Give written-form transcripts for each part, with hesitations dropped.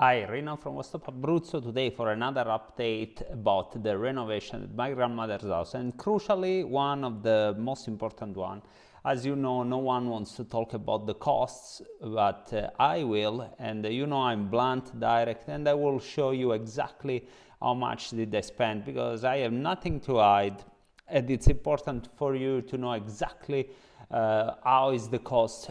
Hi, Rino from OneStopAbruzzo today for another update about the renovation at my grandmother's house, and crucially one of the most important one. As you know, no one wants to talk about the costs, but I will, and I'm blunt, direct, and I will show you exactly how much did I spend, because I have nothing to hide, and it's important for you to know exactly how is the cost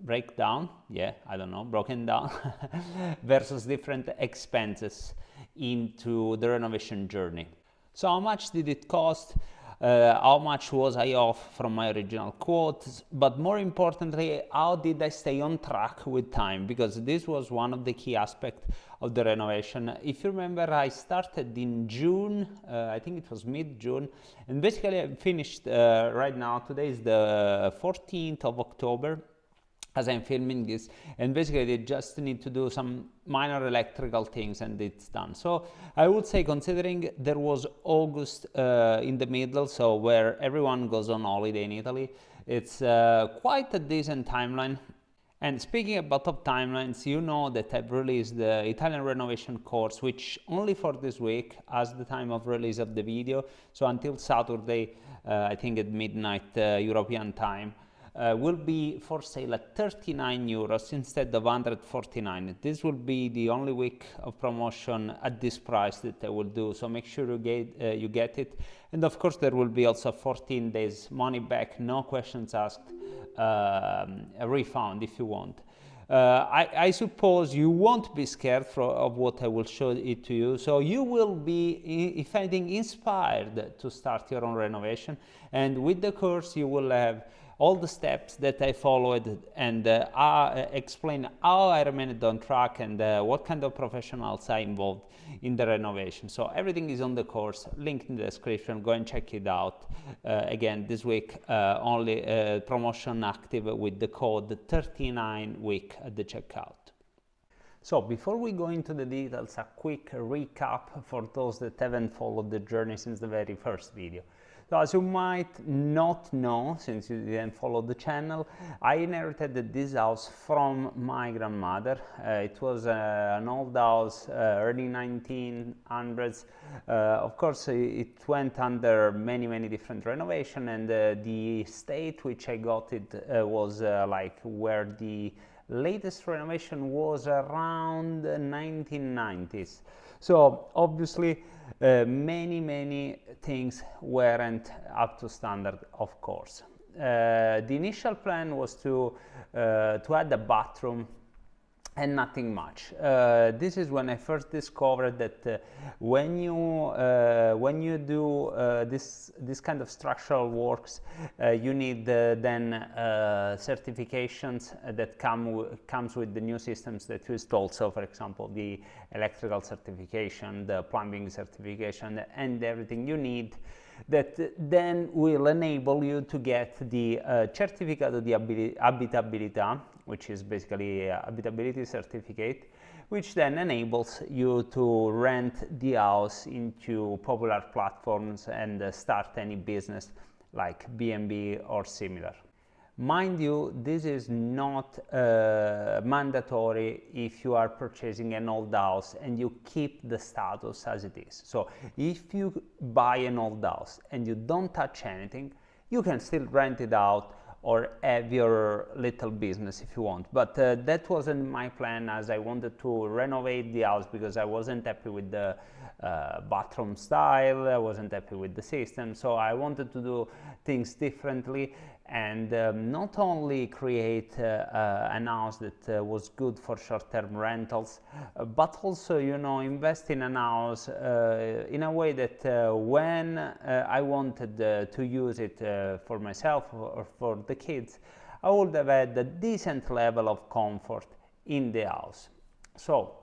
broken down versus different expenses into the renovation journey. So how much did it cost? How much was I off from my original quotes? But more importantly, how did I stay on track with time? Because this was one of the key aspects of the renovation. If you remember, I started in June, I think it was mid-June, and basically I finished right now. Today is the 14th of October as I'm filming this, and basically they just need to do some minor electrical things and it's done. So I would say, considering there was August in the middle, so where everyone goes on holiday in Italy, it's quite a decent timeline. And speaking about top timelines, you know that I've released the Italian renovation course, which only for this week as the time of release of the video, so until Saturday, I think at midnight European time, will be for sale at 39 euros instead of 149. This will be the only week of promotion at this price that I will do, so make sure you get it. And of course there will be also 14 days money back, no questions asked, a refund if you want. I suppose you won't be scared of what I will show it to you, so you will be, if anything, inspired to start your own renovation. And with the course you will have all the steps that I followed and explain how I remained on track and what kind of professionals I involved in the renovation. So everything is on the course, linked in the description. Go and check it out. Again, this week only promotion active with the code 39week at the checkout. So before we go into the details, a quick recap for those that haven't followed the journey since the very first video. So as you might not know, since you didn't follow the channel, I inherited this house from my grandmother. It was an old house, early 1900s. Of course, it went under many different renovations, and the state which I got it was like where the latest renovation was around 1990s. So obviously many things weren't up to standard, of course. The initial plan was to add a bathroom and nothing much. This is when I first discovered that when you do this kind of structural works, you need then certifications that comes with the new systems that you install. So, for example, the electrical certification, the plumbing certification, and everything you need, that then will enable you to get the Certificato di Abitabilità, which is basically a habitability certificate, which then enables you to rent the house into popular platforms and start any business like B&B or similar. Mind you, this is not mandatory if you are purchasing an old house and you keep the status as it is. So if you buy an old house and you don't touch anything, you can still rent it out or have your little business if you want. But that wasn't my plan, as I wanted to renovate the house because I wasn't happy with the bathroom style, I wasn't happy with the system, so I wanted to do things differently and not only create an house that was good for short-term rentals, but also, invest in an house in a way that when I wanted to use it for myself or for the kids, I would have had a decent level of comfort in the house. So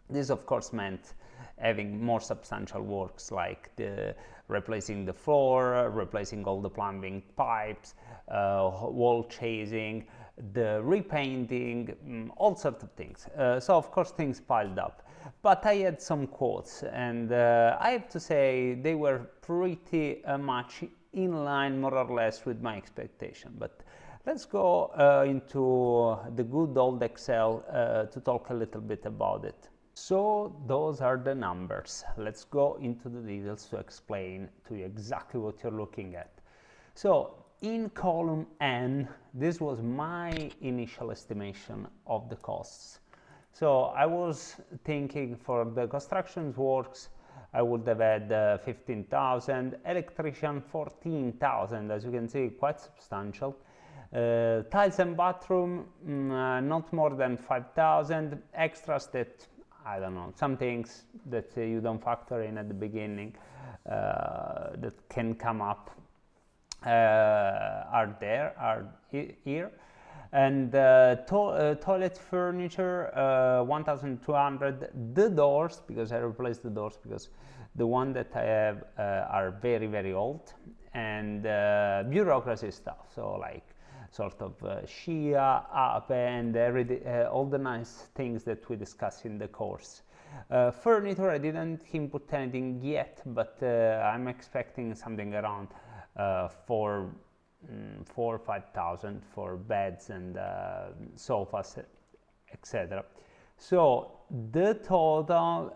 this of course meant having more substantial works like replacing the floor, replacing all the plumbing pipes, wall chasing, the repainting, all sorts of things. So of course things piled up, but I had some quotes, and I have to say they were pretty much in line more or less with my expectation. But Let's go into the good old Excel to talk a little bit about it. So those are the numbers. Let's go into the details to explain to you exactly what you're looking at. So in column N, this was my initial estimation of the costs. So I was thinking for the construction works, I would have had 15,000, electrician 14,000, as you can see, quite substantial. Tiles and bathroom, not more than 5,000. Extras that, I don't know, some things that you don't factor in at the beginning that can come up are here. And toilet furniture, 1,200. The doors, because I replaced the doors because the one that I have are very, very old. And bureaucracy stuff, so like sort of Shia, up, and all the nice things that we discuss in the course. Furniture, I didn't input anything yet, but I'm expecting something around 4,000 or 5,000 for beds and sofas, etc. So the total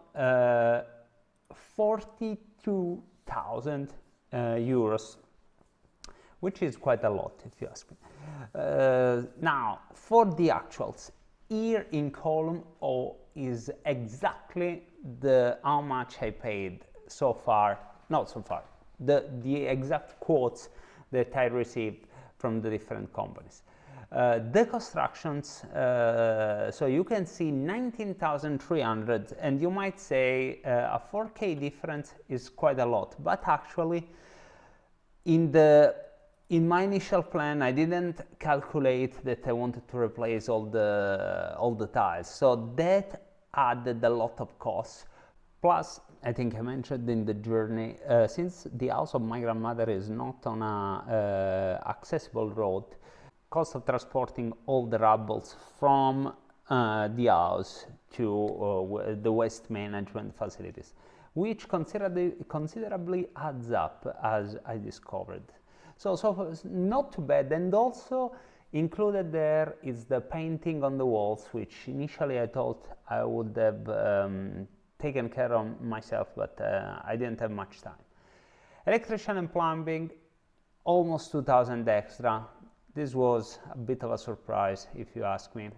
42,000 euros, which is quite a lot if you ask me. Now for the actuals, here in column O is exactly the how much I paid so far, not so far, the exact quotes that I received from the different companies. The constructions, so you can see 19,300, and you might say a 4K difference is quite a lot, but actually in my initial plan I didn't calculate that I wanted to replace all the tiles, so that added a lot of costs. Plus, I think I mentioned in the journey, since the house of my grandmother is not on a accessible road, cost of transporting all the rubbles from the house to the waste management facilities, which considerably adds up, as I discovered. So not too bad. And also included there is the painting on the walls, which initially I thought I would have taken care of myself, but I didn't have much time. Electrician and plumbing, almost 2,000 extra. This was a bit of a surprise if you ask me.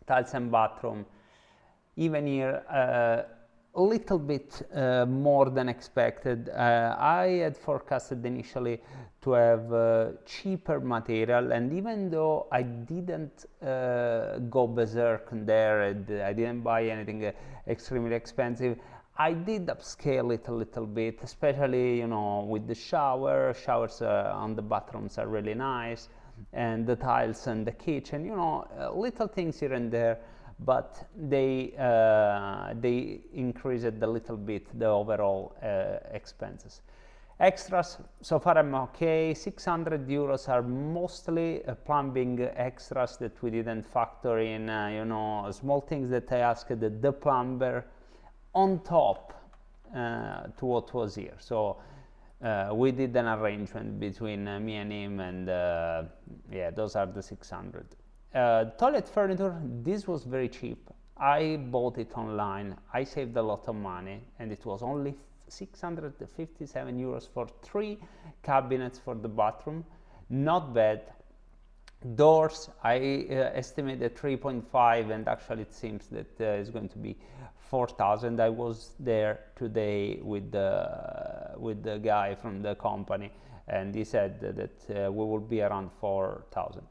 Tiles and bathroom, even here a little bit more than expected. I had forecasted initially to have cheaper material, and even though I didn't go berserk there, I didn't buy anything extremely expensive, I did upscale it a little bit, especially, you know, with the showers on the bathrooms are really nice, and the tiles and the kitchen, you know, little things here and there, but they increased a little bit the overall expenses. Extras, so far I'm okay. 600 euros are mostly plumbing extras that we didn't factor in, you know, small things that I asked the plumber on top to what was here. So we did an arrangement between me and him, and yeah, those are the 600. Toilet furniture, this was very cheap. I bought it online. I saved a lot of money, and it was only 657 euros for 3 cabinets for the bathroom. Not bad. Doors, I estimated 3.5, and actually it seems that it's going to be 4,000. I was there today with the guy from the company, and he said that we will be around 4,000.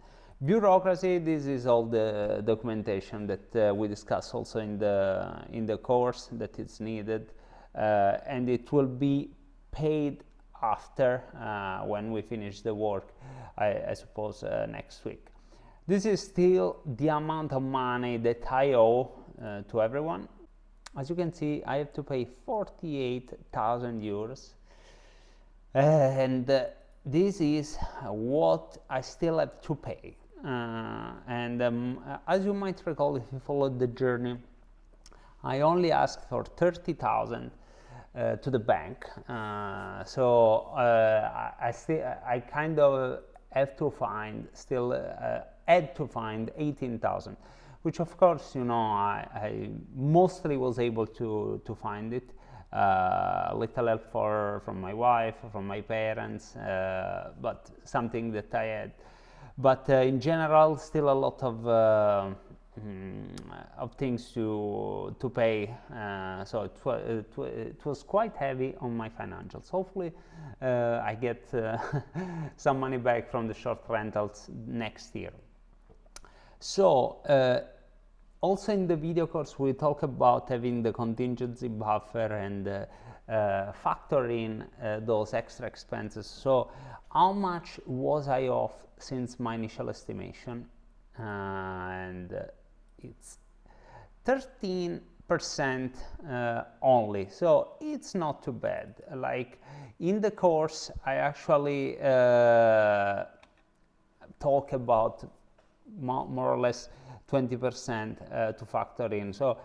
Bureaucracy, this is all the documentation that we discussed also in the course that is needed, and it will be paid after when we finish the work, I suppose next week. This is still the amount of money that I owe to everyone. As you can see, I have to pay 48,000 euros, and this is what I still have to pay. As you might recall, if you followed the journey, I only asked for 30,000 to the bank, so I kind of had to find 18,000, which of course, you know, I mostly was able to find it. Little help from my wife, from my parents, but something that I had. But in general, still a lot of things to pay, so it was quite heavy on my financials. Hopefully I get some money back from the short rentals next year. So also in the video course we talk about having the contingency buffer and factor in those extra expenses. So how much was I off since my initial estimation? And it's 13% only, so it's not too bad. Like in the course I actually talk about more or less 20% to factor in. So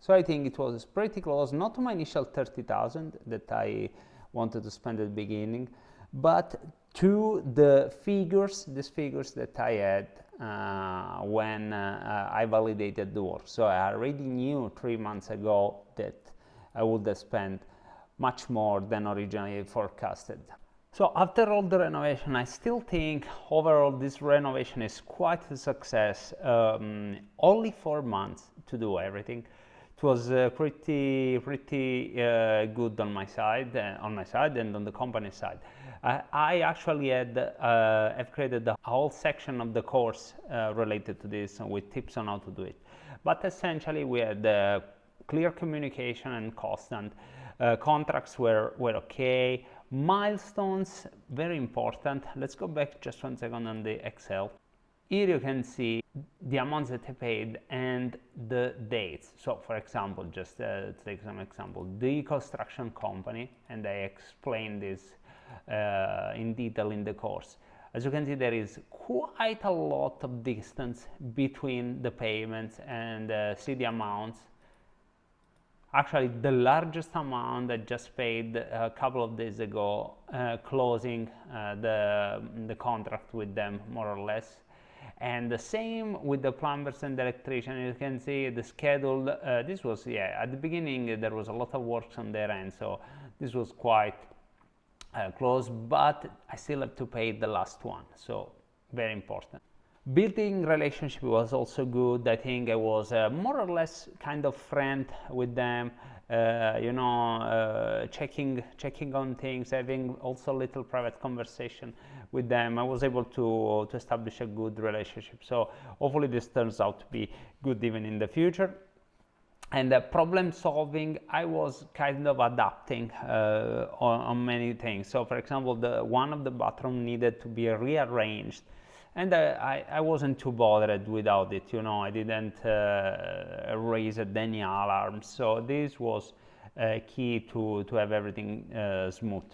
I think it was pretty close, not to my initial 30,000 that I wanted to spend at the beginning, but to the figures, these figures that I had when I validated the work. So I already knew 3 months ago that I would have spent much more than originally forecasted. So after all the renovation, I still think overall this renovation is quite a success. Only 4 months to do everything. It was pretty good on my side and on the company side. I actually have created a whole section of the course related to this with tips on how to do it. But essentially we had clear communication and constant. Contracts were okay. Milestones, very important. Let's go back just 1 second on the Excel. Here you can see the amounts that I paid and the dates. So for example, just to take some example, the construction company, and I explained this in detail in the course. As you can see, there is quite a lot of distance between the payments and see the amounts. Actually, the largest amount I just paid a couple of days ago, closing the contract with them, more or less. And the same with the plumbers and the electrician. You can see the schedule. This was, at the beginning there was a lot of works on their end, so this was quite close, but I still have to pay the last one, so very important. Building relationship was also good. I think I was more or less kind of friend with them, checking on things, having also a little private conversation with them. I was able to establish a good relationship, so hopefully this turns out to be good even in the future. And problem solving, I was kind of adapting on many things. So for example, one of the bathroom needed to be rearranged, and I wasn't too bothered without it. I didn't raise any alarms, so this was key to have everything smooth.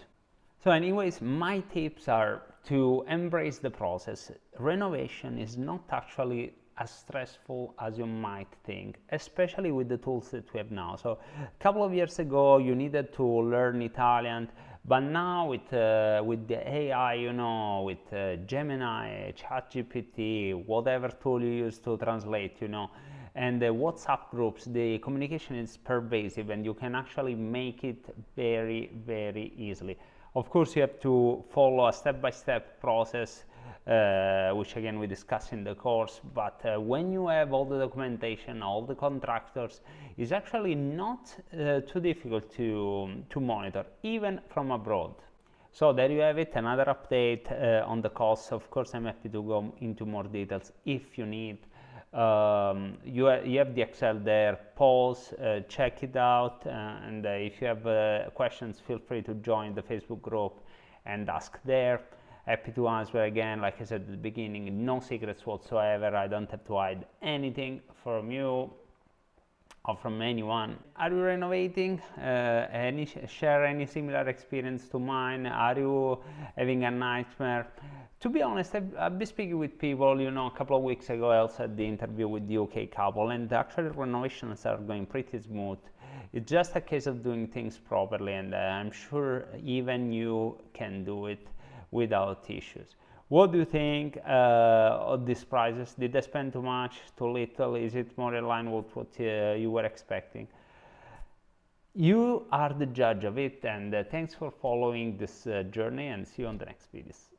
So anyways, my tips are to embrace the process. Renovation is not actually as stressful as you might think, especially with the tools that we have now. So a couple of years ago you needed to learn Italian, but now with the AI, with Gemini, ChatGPT, whatever tool you use to translate, and the WhatsApp groups, the communication is pervasive and you can actually make it very, very easily. Of course, you have to follow a step-by-step process, which again we discuss in the course, but when you have all the documentation, all the contractors, it's actually not too difficult to monitor, even from abroad. So there you have it, another update on the costs. Of course, I'm happy to go into more details if you need. You have the Excel there, pause, check it out, and if you have questions, feel free to join the Facebook group and ask there. Happy to answer again. Like I said at the beginning, no secrets whatsoever. I don't have to hide anything from you or from anyone. Are you renovating? Share any similar experience to mine? Are you having a nightmare? To be honest, I've been speaking with people, a couple of weeks ago I also had the interview with the UK couple, and actually renovations are going pretty smooth. It's just a case of doing things properly, and I'm sure even you can do it without issues. What do you think of these prices? Did I spend too much, too little? Is it more in line with what you were expecting? You are the judge of it, and thanks for following this journey, and see you on the next videos.